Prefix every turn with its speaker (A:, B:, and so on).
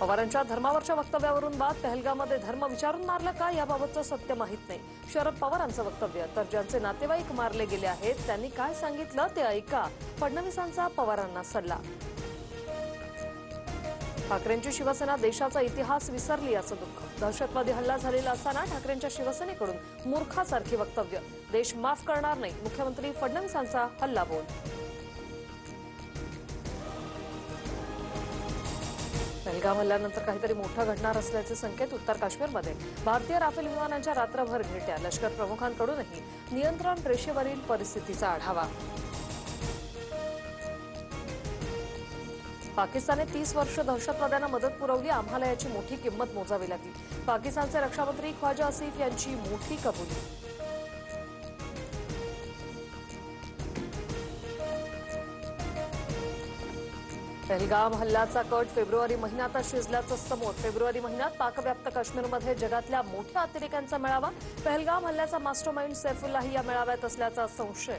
A: पवारांच्या धर्मावरच्या वक्तव्यावरून वाद. पहलगाममध्ये धर्म विचारून मारलं का याबाबतचं सत्य माहीत नाही. शरद पवारांचं वक्तव्य. तर ज्यांचे नातेवाईक मारले गेले आहेत त्यांनी काय सांगितलं ते ऐका. फडणवीसांचा पवारांना सल्ला. ठाकरेंची शिवसेना देशाचा इतिहास विसरली याचं दुःख. दहशतवादी हल्ला झालेला असताना ठाकरेंच्या शिवसेनेकडून मूर्खासारखी वक्तव्य. देश माफ करणार नाही. मुख्यमंत्री फडणवीसांचा हल्लाबोल. पहलगाम हल्ल्यानंतर काहीतरी मोठं घडणार असल्याचे संकेत. उत्तर काश्मीरमध्ये भारतीय राफेल विमानांच्या रात्रभर भेट्या. लष्कर प्रमुखांकडूनही नियंत्रण रेषेवरील परिस्थितीचा आढावा. पाकिस्तानने 30 वर्ष दहशतवाद्यांना मदत पुरवली. आम्हाला याची मोठी किंमत मोजावी लागली. पाकिस्तानचे रक्षामंत्री ख्वाजा आसिफ यांची मोठी कबुली. पहलगाम हल्ल्याचा कट फेब्रुवारी महिन्यातच शिजल्याचं समोर. फेब्रुवारी महिन्यात पाकव्याप्त काश्मीरमध्ये जगातल्या मोठ्या अतिरेक्यांचा मेळावा. पहलगाम हल्ल्याचा मास्टरमाइंड सैफुल्लाही या मेळाव्यात असल्याचा संशय.